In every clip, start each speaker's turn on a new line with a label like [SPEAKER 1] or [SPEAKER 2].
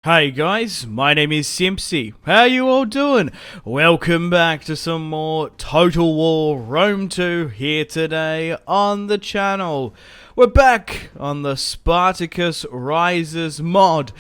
[SPEAKER 1] Hey guys, my name is Simpzy. How you all doing? Welcome back to some more Total War Rome 2 here today on the channel. We're back on the Spartacus Rises mod,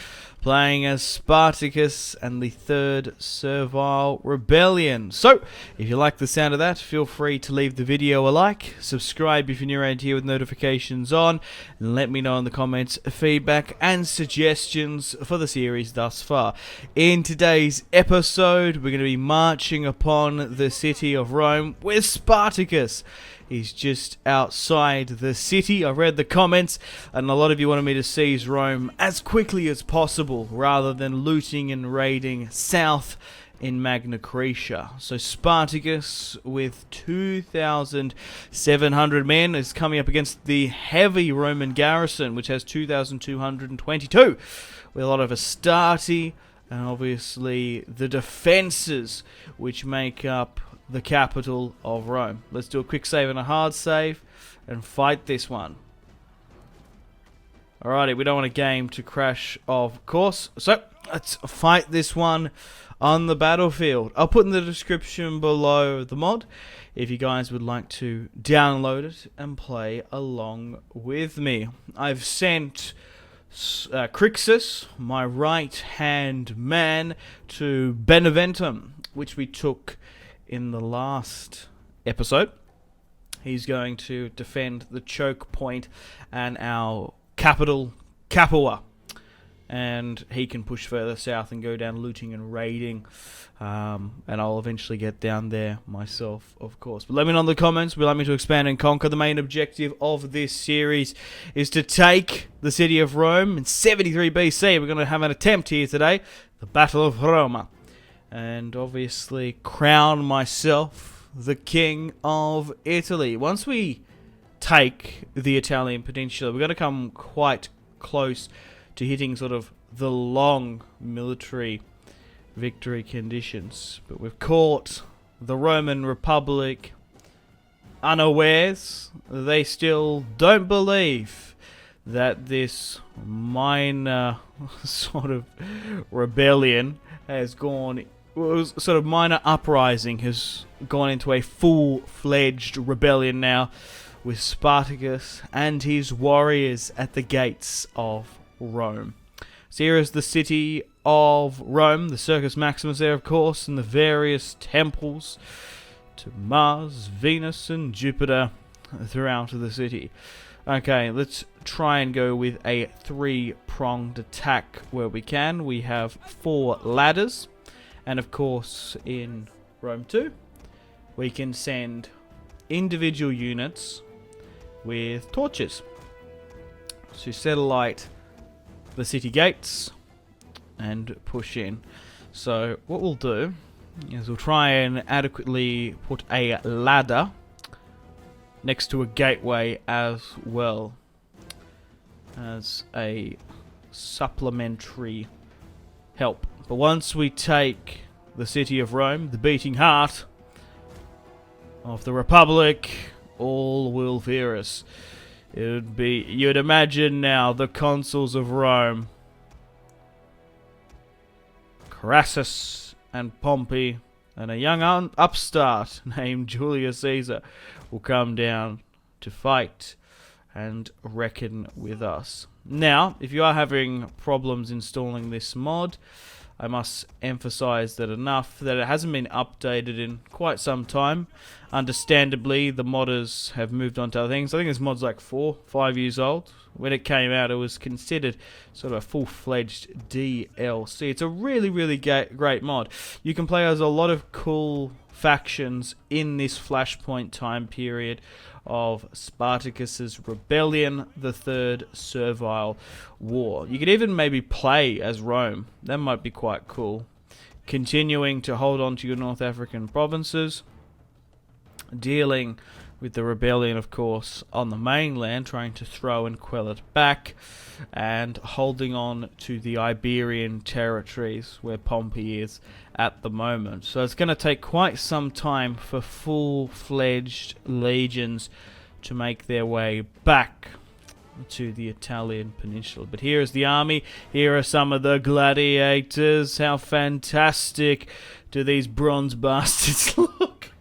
[SPEAKER 1] playing as Spartacus and the Third Servile Rebellion. So, if you like the sound of that, feel free to leave the video a like, subscribe if you're new around here with notifications on, and let me know in the comments feedback and suggestions for the series thus far. In today's episode, we're going to be marching upon the city of Rome with Spartacus. He's just outside the city. I read the comments, and a lot of you wanted me to seize Rome as quickly as possible, rather than looting and raiding south in Magna Graecia. So Spartacus, with 2,700 men, is coming up against the heavy Roman garrison, which has 2,222, with a lot of Astarte, and obviously the defences, which make up the capital of Rome. Let's do a quick save and a hard save and fight this one. Alrighty, we don't want a game to crash, of course. So, let's fight this one on the battlefield. I'll put in the description below the mod if you guys would like to download it and play along with me. I've sent Crixus, my right-hand man, to Beneventum, which we took in the last episode. He's going to defend the choke point and our capital, Capua. And he can push further south and go down looting and raiding. And I'll eventually get down there myself, of course. But let me know in the comments. Would you like me to expand and conquer? The main objective of this series is to take the city of Rome in 73 BC. We're going to have an attempt here today. The Battle of Roma. And obviously crown myself the King of Italy. Once we take the Italian peninsula, we're going to come quite close to hitting sort of the long military victory conditions. But we've caught the Roman Republic unawares. They still don't believe that this minor sort of rebellion has gone, sort of minor uprising has gone into a full-fledged rebellion now, with Spartacus and his warriors at the gates of Rome. So here is the city of Rome, the Circus Maximus there, of course, and the various temples to Mars, Venus, and Jupiter throughout the city. Okay, let's try and go with a three-pronged attack where we can. We have 4 ladders. And of course, in Rome 2, we can send individual units with torches to satellite the city gates and push in. So what we'll do is we'll try and adequately put a ladder next to a gateway as well as a supplementary help. But once we take the city of Rome, the beating heart of the Republic, all will fear us. It would be, you'd imagine now, the consuls of Rome, Crassus and Pompey, and a young upstart named Julius Caesar will come down to fight and reckon with us. Now, if you are having problems installing this mod, I must emphasize that it hasn't been updated in quite some time. Understandably, the modders have moved on to other things. I think this mod's like 4 or 5 years old. When it came out, it was considered sort of a full-fledged DLC. It's a really, really great mod. You can play as a lot of cool factions in this Flashpoint time period of Spartacus's rebellion, the Third Servile War. You could even maybe play as Rome. That might be quite cool. Continuing to hold on to your North African provinces, dealing with the rebellion, of course, on the mainland, trying to throw and quell it back, and holding on to the Iberian territories where Pompey is at the moment. So it's going to take quite some time for full-fledged legions to make their way back. to the Italian peninsula. But here is the army. Here are some of the gladiators. How fantastic do these bronze bastards look?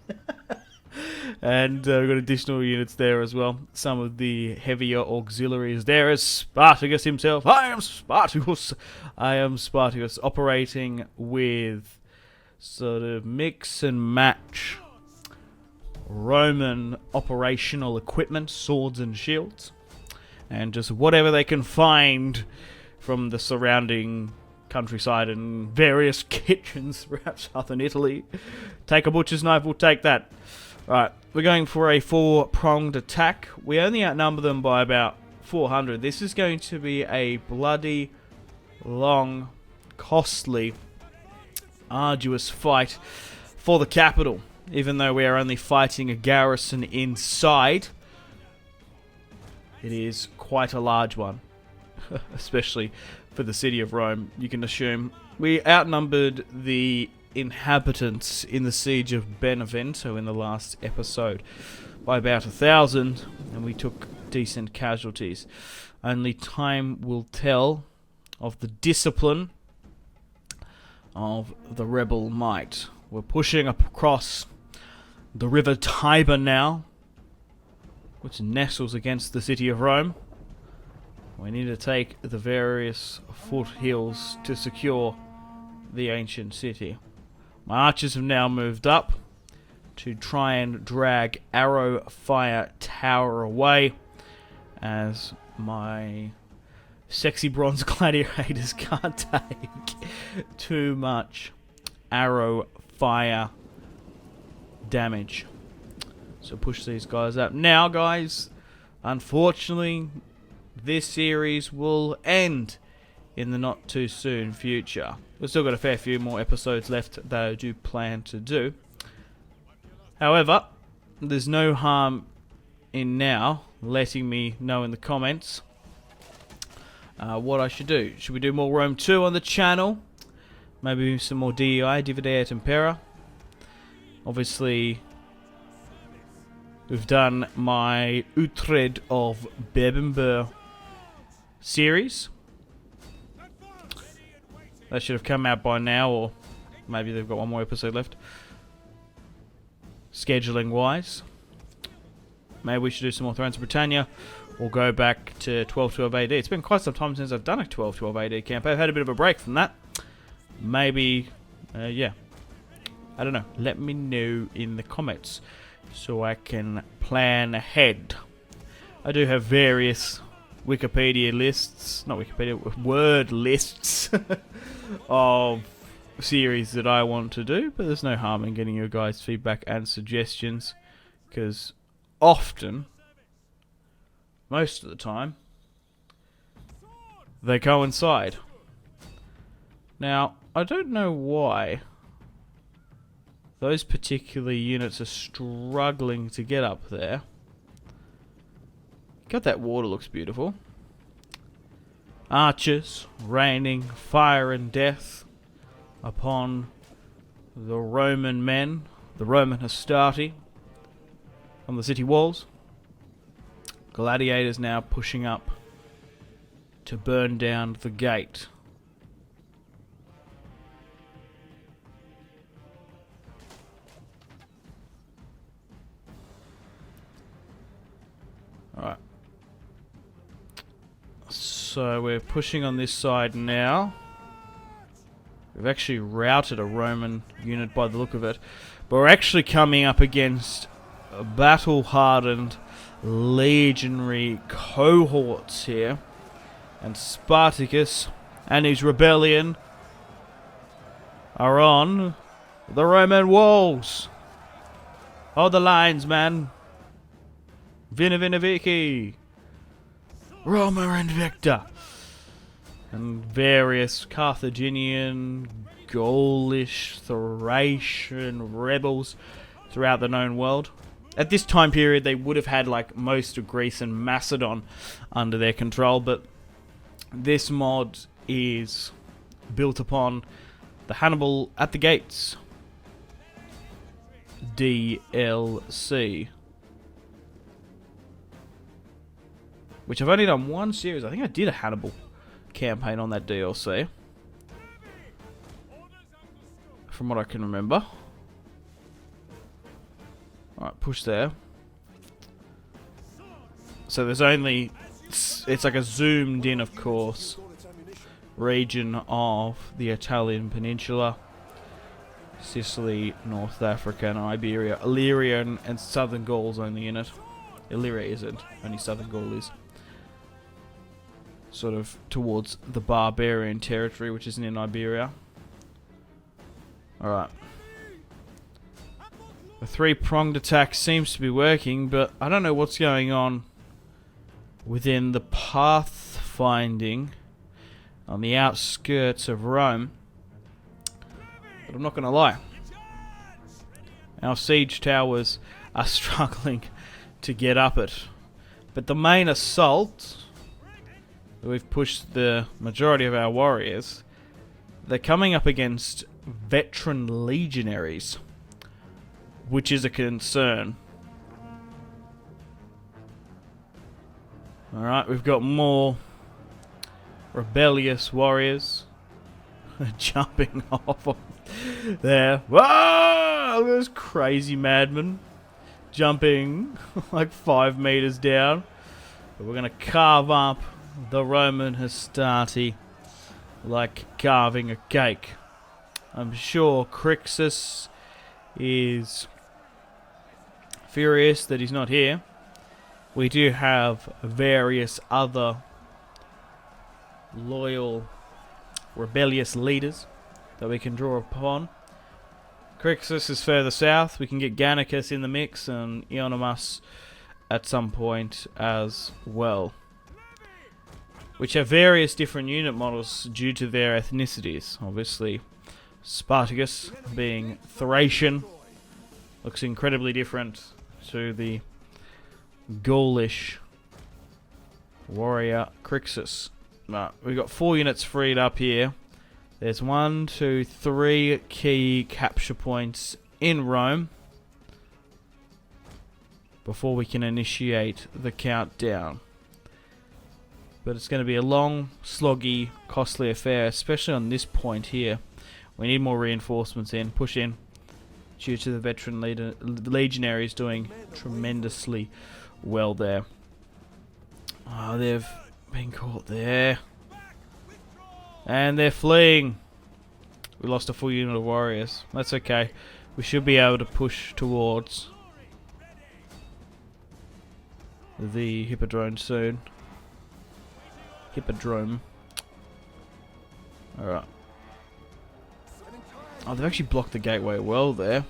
[SPEAKER 1] And we've got additional units there as well. Some of the heavier auxiliaries. There is Spartacus himself. I am Spartacus. I am Spartacus, operating with sort of mix and match Roman operational equipment, swords and shields, and just whatever they can find from the surrounding countryside and various kitchens, perhaps southern Italy. Take a butcher's knife, we'll take that. Right, we're going for a 4-pronged attack. We only outnumber them by about 400. This is going to be a bloody, long, costly, arduous fight for the capital. Even though we are only fighting a garrison inside, it is quite a large one. Especially for the city of Rome, you can assume. We outnumbered the inhabitants in the siege of Benevento in the last episode by about 1,000, and we took decent casualties. Only time will tell of the discipline of the rebel might. We're pushing across the river Tiber now, which nestles against the city of Rome. We need to take the various foothills to secure the ancient city. My archers have now moved up to try and drag Arrow Fire Tower away, as my sexy bronze gladiators can't take too much arrow fire damage. So push these guys up. Now, guys, unfortunately, this series will end in the not too soon future. We've still got a fair few more episodes left that I do plan to do. However, there's no harm in now letting me know in the comments what I should do. Should we do more Rome 2 on the channel? Maybe some more DEI, Divide et Impera. Obviously, we've done my Utrecht of Bebember series. That should have come out by now, or maybe they've got one more episode left. Scheduling wise, maybe we should do some more Thrones of Britannia, or go back to 1212 AD. It's been quite some time since I've done a 1212 AD campaign. I've had a bit of a break from that. Maybe, yeah. I don't know. Let me know in the comments so I can plan ahead. I do have various Wikipedia lists, not Wikipedia, word lists of series that I want to do, but there's no harm in getting your guys' feedback and suggestions, because often, most of the time, they coincide. Now, I don't know why those particular units are struggling to get up there. God, that water looks beautiful. Archers raining fire and death upon the Roman men, the Roman Hastati, on the city walls. Gladiators now pushing up to burn down the gate. Alright. So we're pushing on this side now. We've actually routed a Roman unit by the look of it. But we're actually coming up against battle-hardened legionary cohorts here. And Spartacus and his rebellion are on the Roman walls. Hold the lines, man. Vina Vina Vici. Roma Invicta. And various Carthaginian, Gaulish, Thracian rebels throughout the known world. At this time period, they would have had like most of Greece and Macedon under their control, but this mod is built upon the Hannibal at the Gates DLC, which I've only done one series. I think I did a Hannibal campaign on that DLC, from what I can remember. Alright, push there. So there's only... It's like a zoomed in, of course, region of the Italian peninsula. Sicily, North Africa, and Iberia. Illyria and Southern Gaul's only in it. Illyria isn't, only Southern Gaul is. Sort of towards the barbarian territory, which isn't in Iberia. Alright. The three-pronged attack seems to be working, but I don't know what's going on within the pathfinding on the outskirts of Rome. But I'm not going to lie. Our siege towers are struggling to get up it. But the main assault, we've pushed the majority of our warriors. They're coming up against veteran legionaries, which is a concern. Alright, we've got more rebellious warriors jumping off of there. Whoa! Look at those crazy madmen jumping like 5 meters down. But we're going to carve up the Roman Hastati like carving a cake. I'm sure Crixus is furious that he's not here. We do have various other loyal rebellious leaders that we can draw upon. Crixus is further south. We can get Gannicus in the mix and Eonomus at some point as well, which have various different unit models due to their ethnicities. Obviously, Spartacus, being Thracian, looks incredibly different to the Gaulish warrior Crixus. Right, we've got 4 units freed up here. There's 1, 2, 3 key capture points in Rome before we can initiate the countdown. But it's going to be a long, sloggy, costly affair, especially on this point here. We need more reinforcements in. Push in. Due to the veteran legionaries doing tremendously well there. Oh, they've been caught there. And they're fleeing. We lost a full unit of warriors. That's okay. We should be able to push towards the Hippodrome soon. Hippodrome. Alright. Oh, they've actually blocked the gateway well there.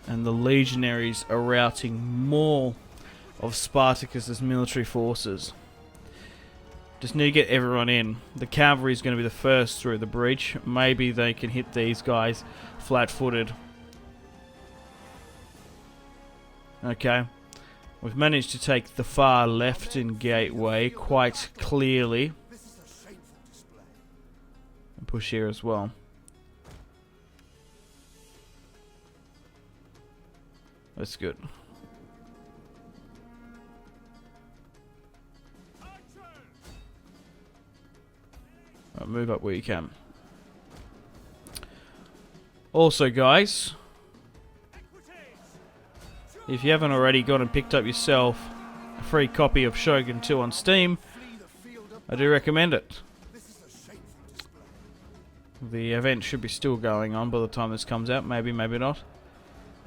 [SPEAKER 1] And the legionaries are routing more of Spartacus's military forces. Just need to get everyone in. The cavalry is going to be the first through the breach. Maybe they can hit these guys flat-footed. Okay. We've managed to take the far left in gateway quite clearly. And push here as well. That's good. Right, move up where you can. Also, guys, if you haven't already gone and picked up yourself a free copy of Shogun 2 on Steam, I do recommend it. The event should be still going on by the time this comes out. Maybe, maybe not.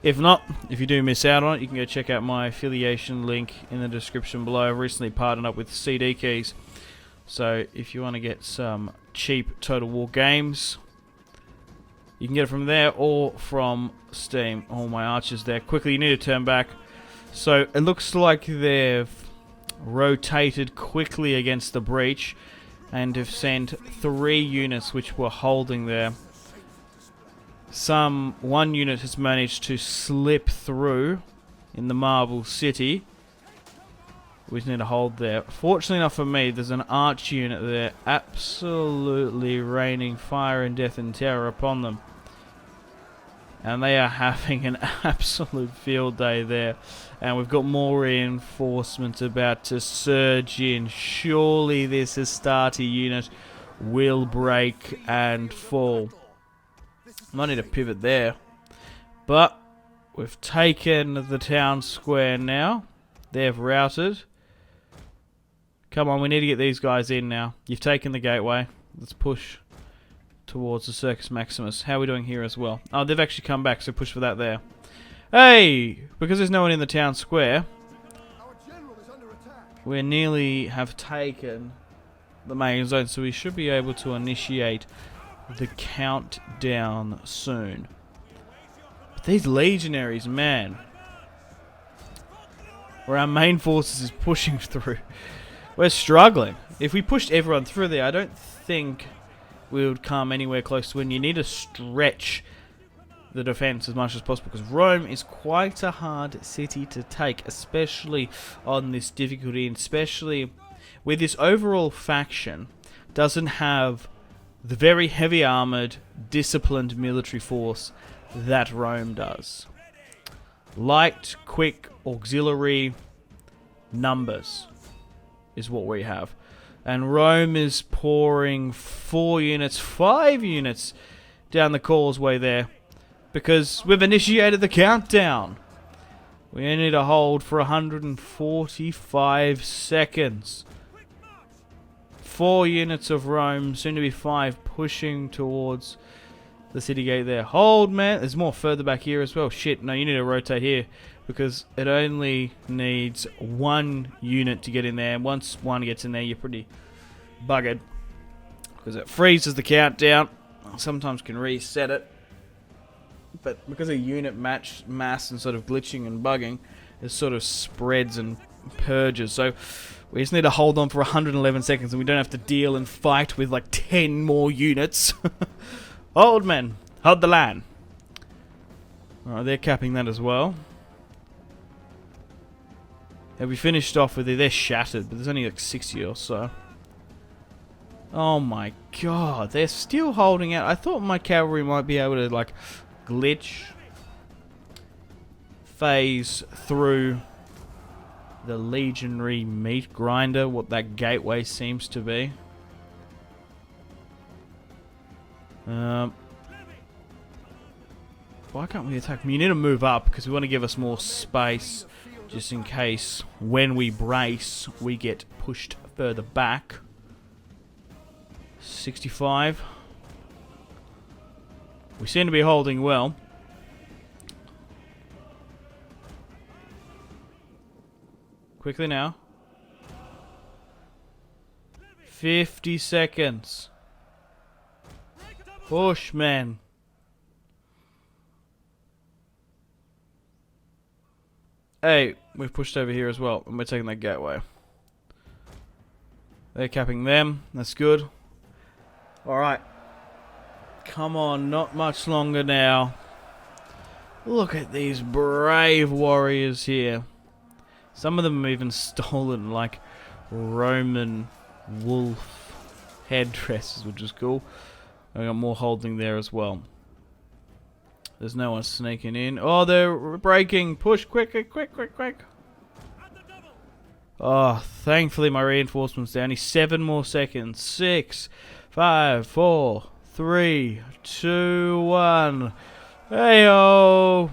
[SPEAKER 1] If not, if you do miss out on it, you can go check out my affiliation link in the description below. I've recently partnered up with CD Keys. So if you want to get some cheap Total War games, you can get it from there or from Steam. All my archers there. Quickly, you need to turn back. So it looks like they've rotated quickly against the breach and have sent 3 units which were holding there. One unit has managed to slip through in the Marble City. We just need to hold there. Fortunately enough for me, there's an arch unit there absolutely raining fire and death and terror upon them. And they are having an absolute field day there. And we've got more reinforcements about to surge in. Surely this Astarte unit will break and fall. Might need a pivot there. But we've taken the town square now. They've routed. Come on, we need to get these guys in now. You've taken the gateway. Let's push towards the Circus Maximus. How are we doing here as well? Oh, they've actually come back, so push for that there. Hey! Because there's no one in the town square, we nearly have taken the main zone, so we should be able to initiate the countdown soon. But these legionaries, man, where our main forces is pushing through, we're struggling. If we pushed everyone through there, I don't think we would come anywhere close to win. You need to stretch the defense as much as possible, because Rome is quite a hard city to take, especially on this difficulty, and especially with this overall faction doesn't have the very heavy armored, disciplined military force that Rome does. Light, quick, auxiliary numbers is what we have. And Rome is pouring 4 units, 5 units down the causeway there, because we've initiated the countdown. We need to hold for 145 seconds. 4 units of Rome, soon to be 5, pushing towards the city gate there. Hold, man. There's more further back here as well. Shit, no, you need to rotate here, because it only needs 1 unit to get in there. Once 1 gets in there, you're pretty buggered, because it freezes the countdown. Sometimes can reset it, but because of unit mass and sort of glitching and bugging, it sort of spreads and purges. So we just need to hold on for 111 seconds, and we don't have to deal and fight with like 10 more units. Hold, men, hold the line. Alright, they're capping that as well. Have we finished off with it? They're shattered, but there's only like 60 or so. Oh my god, they're still holding out. I thought my cavalry might be able to like glitch, phase through the legionary meat grinder, what that gateway seems to be. Why can't we attack them? You need to move up, because we want to give us more space, just in case when we brace, we get pushed further back. 65. We seem to be holding well. Quickly now. 50 seconds. Push, man. Hey, we've pushed over here as well, and we're taking that gateway. They're capping them. That's good. Alright. Come on, not much longer now. Look at these brave warriors here. Some of them have even stolen, like, Roman wolf headdresses, which is cool. I got more holding there as well. There's no one sneaking in. Oh, they're breaking. Push, quick, quick, quick, quick, quick. Oh, thankfully my reinforcements down. Only 7 more seconds. 6, 5, 4, 3, 2, 1. Hey-oh!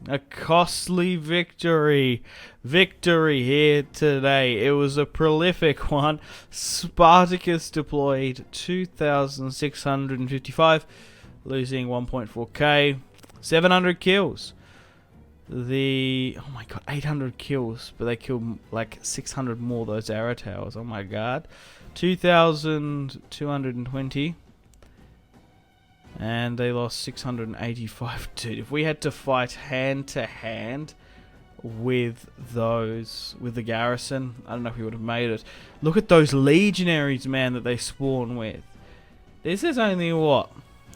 [SPEAKER 1] A costly victory. Victory here today. It was a prolific one. Spartacus deployed 2,655, losing 1.4k. 700 kills. Oh my god, 800 kills, but they killed like 600 more of those arrow towers. Oh my god. 2,220. And they lost 685. Dude, if we had to fight hand to hand with the garrison, I don't know if we would have made it. Look at those legionaries, man, that they spawn with. This is only, what,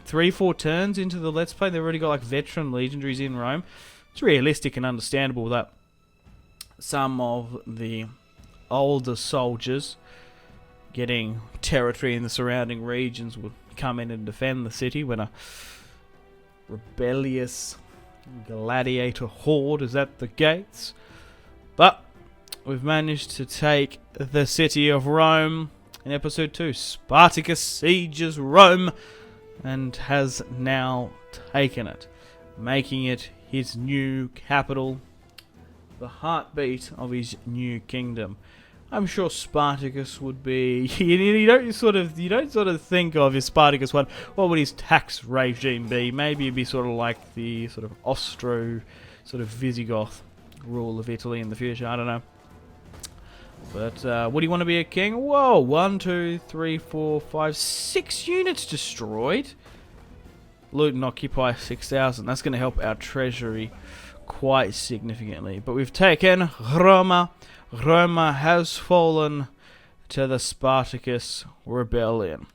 [SPEAKER 1] 3-4 turns into the Let's Play? They've already got like veteran legionaries in Rome. It's realistic and understandable that some of the older soldiers getting territory in the surrounding regions would come in and defend the city when a rebellious gladiator horde is at the gates. But we've managed to take the city of Rome in episode 2. Spartacus sieges Rome and has now taken it, making it his new capital, the heartbeat of his new kingdom. I'm sure Spartacus would be. You don't sort of think of if Spartacus won. What would his tax regime be? Maybe it'd be sort of like the sort of Austro, sort of Visigoth rule of Italy in the future. I don't know. But would he want to be a king? Whoa! 1, 2, 3, 4, 5, 6 units destroyed. Loot and occupy 6,000. That's going to help our treasury quite significantly. But we've taken Roma. Roma has fallen to the Spartacus rebellion.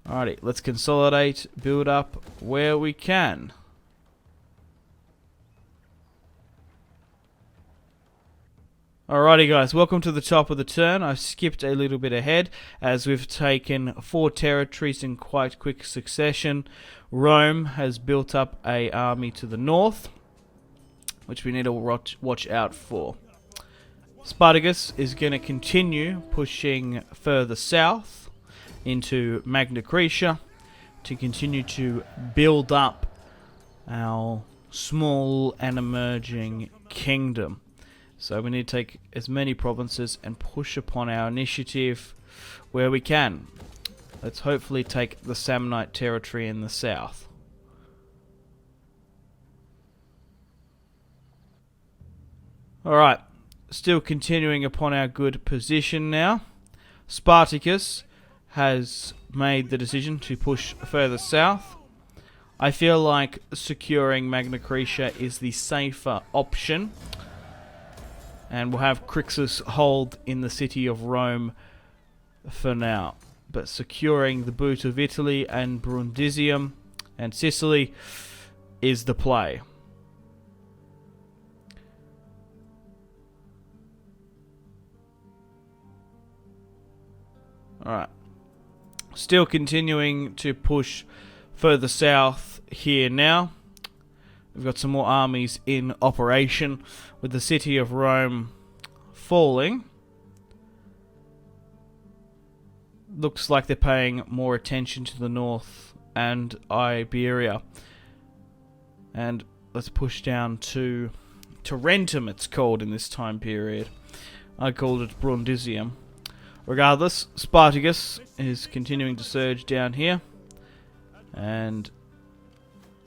[SPEAKER 1] Alrighty, let's consolidate, build up where we can. Alrighty guys, welcome to the top of the turn. I've skipped a little bit ahead as we've taken 4 territories in quite quick succession. Rome has built up an army to the north, which we need to watch out for. Spartacus is going to continue pushing further south into Magna Graecia to continue to build up our small and emerging kingdom. So we need to take as many provinces and push upon our initiative where we can. Let's hopefully take the Samnite territory in the south. Alright. Still continuing upon our good position now. Spartacus has made the decision to push further south. I feel like securing Magna Graecia is the safer option. And we'll have Crixus hold in the city of Rome for now. But securing the boot of Italy and Brundisium and Sicily is the play. Alright. Still continuing to push further south here now. We've got some more armies in operation with the city of Rome falling. Looks like they're paying more attention to the north and Iberia. And let's push down to Tarentum, it's called in this time period. I called it Brundisium. Regardless, Spartacus is continuing to surge down here. And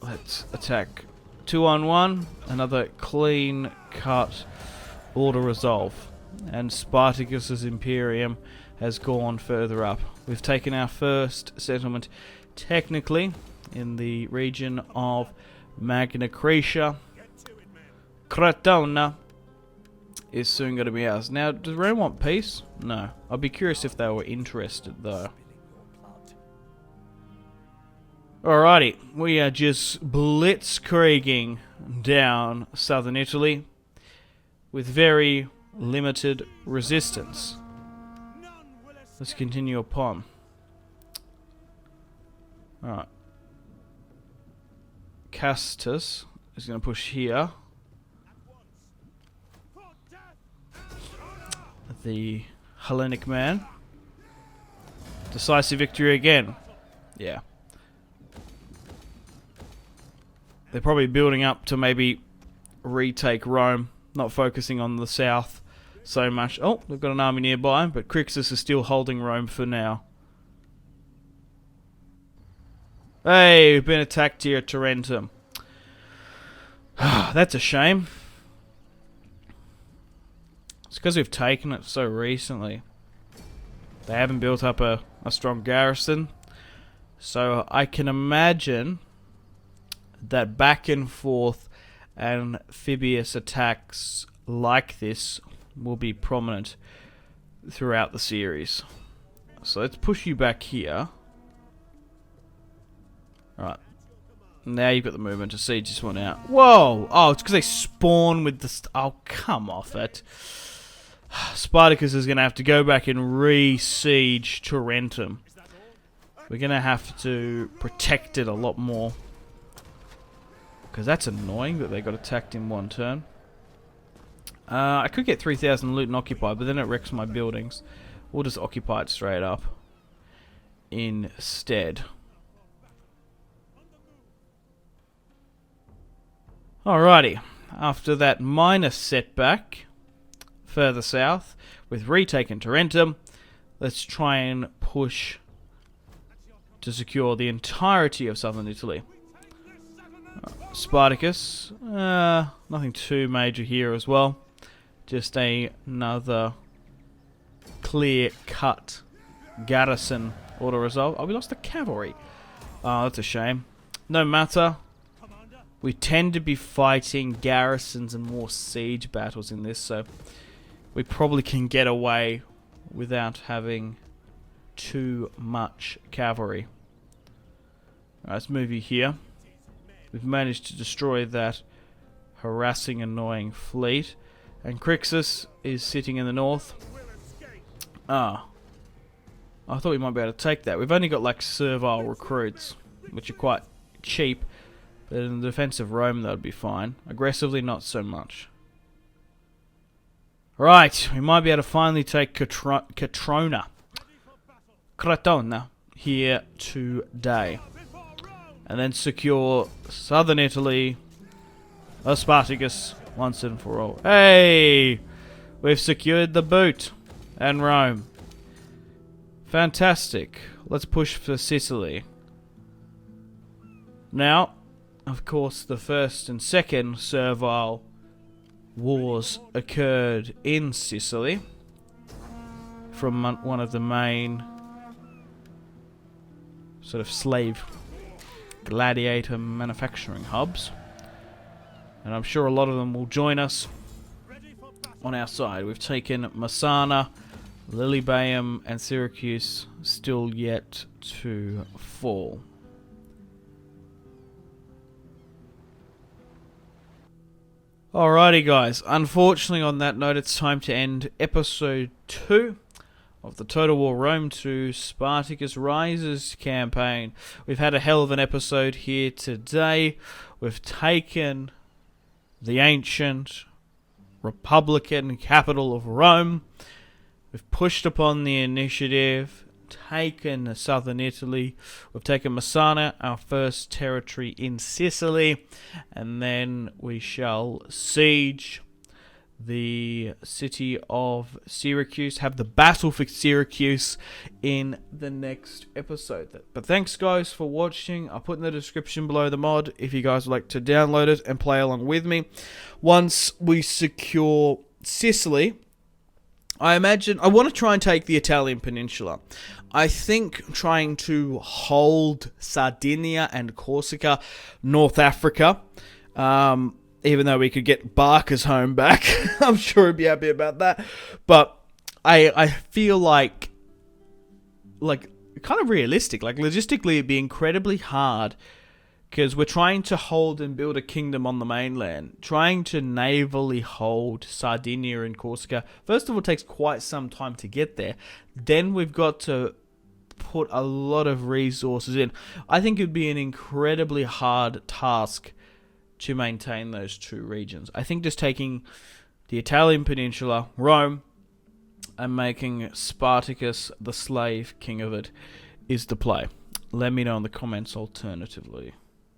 [SPEAKER 1] let's attack 2 on 1. Another clean cut order resolve. And Spartacus's Imperium has gone further up. We've taken our first settlement technically in the region of Magna Graecia. Crotona is soon going to be ours. Now, does Rome want peace? No. I'd be curious if they were interested, though. Alrighty, we are just blitzkrieging down southern Italy with very limited resistance. Let's continue upon. Alright. Castus is going to push here. The Hellenic man. Decisive victory again. Yeah. They're probably building up to maybe retake Rome, not focusing on the south so much. Oh, they've got an army nearby, but Crixus is still holding Rome for now. Hey, we've been attacked here at Tarentum. That's a shame. It's because we've taken it so recently. They haven't built up a strong garrison. So I can imagine that back and forth amphibious attacks like this will be prominent throughout the series. So let's push you back here. Alright. Now you've got the movement to siege this one out. Whoa! Oh, it's because they spawn with the... oh, come off it. Spartacus is going to have to go back and re-siege Tarentum. We're going to have to protect it a lot more. Because that's annoying that they got attacked in one turn. I could get 3,000 loot and occupy, but then it wrecks my buildings. We'll just occupy it straight up instead. Alrighty. After that minor setback further south, with retaken Tarentum, let's try and push to secure the entirety of southern Italy. Spartacus, nothing too major here as well. Just another clear-cut garrison auto resolve. Oh, we lost the cavalry. Oh, that's a shame. No matter. We tend to be fighting garrisons and more siege battles in this, so we probably can get away without having too much cavalry. Alright, let's move you here. We've managed to destroy that harassing, annoying fleet. And Crixus is sitting in the north. Ah. I thought we might be able to take that. We've only got like servile recruits, which are quite cheap. But in the defense of Rome, that would be fine. Aggressively, not so much. Right, we might be able to finally take Crotona here today. And then secure southern Italy, Spartacus, once and for all. Hey! We've secured the boot and Rome. Fantastic. Let's push for Sicily. Now, of course, the first and second servile wars occurred in Sicily from one of the main sort of slave gladiator manufacturing hubs. And I'm sure a lot of them will join us on our side. We've taken Messana, Lilybaeum, and Syracuse, still yet to fall. Alrighty guys, unfortunately on that note it's time to end episode 2 of the Total War Rome 2 Spartacus Rises campaign. We've had a hell of an episode here today. We've taken the ancient Republican capital of Rome. We've pushed upon the initiative, taken southern Italy. We've taken Messana, our first territory in Sicily, and then we shall siege the city of Syracuse, have the battle for Syracuse in the next episode. But thanks guys for watching. I'll put in the description below the mod if you guys would like to download it and play along with me. Once we secure Sicily, I imagine I want to try and take the Italian peninsula. I think trying to hold Sardinia and Corsica, North Africa, even though we could get Barker's home back, I'm sure he'd be happy about that. But I feel like kind of realistic, like logistically it'd be incredibly hard, because we're trying to hold and build a kingdom on the mainland. Trying to navally hold Sardinia and Corsica, first of all, takes quite some time to get there. Then we've got to put a lot of resources in. I think it would be an incredibly hard task to maintain those two regions. I think just taking the Italian peninsula, Rome, and making Spartacus the slave king of it is the play. Let me know in the comments alternatively.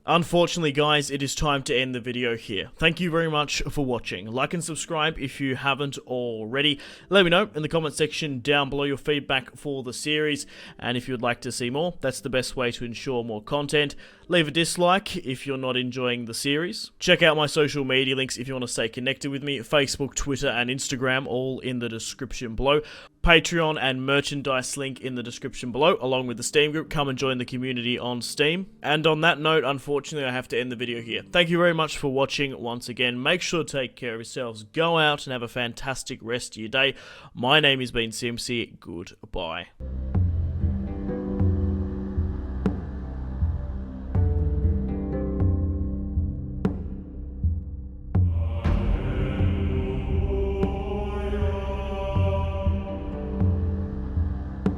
[SPEAKER 1] Unfortunately guys, it is time to end the video here. Thank you very much for watching. Like and subscribe if you haven't already. Let me know in the comment section down below your feedback for the series, and if you'd like to see more, that's the best way to ensure more content. Leave a dislike if you're not enjoying the series. Check out my social media links if you want to stay connected with me. Facebook, Twitter, and Instagram, all in the description below. Patreon and merchandise link in the description below, along with the Steam group. Come and join the community on Steam. And on that note, unfortunately, I have to end the video here. Thank you very much for watching once again. Make sure to take care of yourselves. Go out and have a fantastic rest of your day. My name has been Simpzy. Goodbye.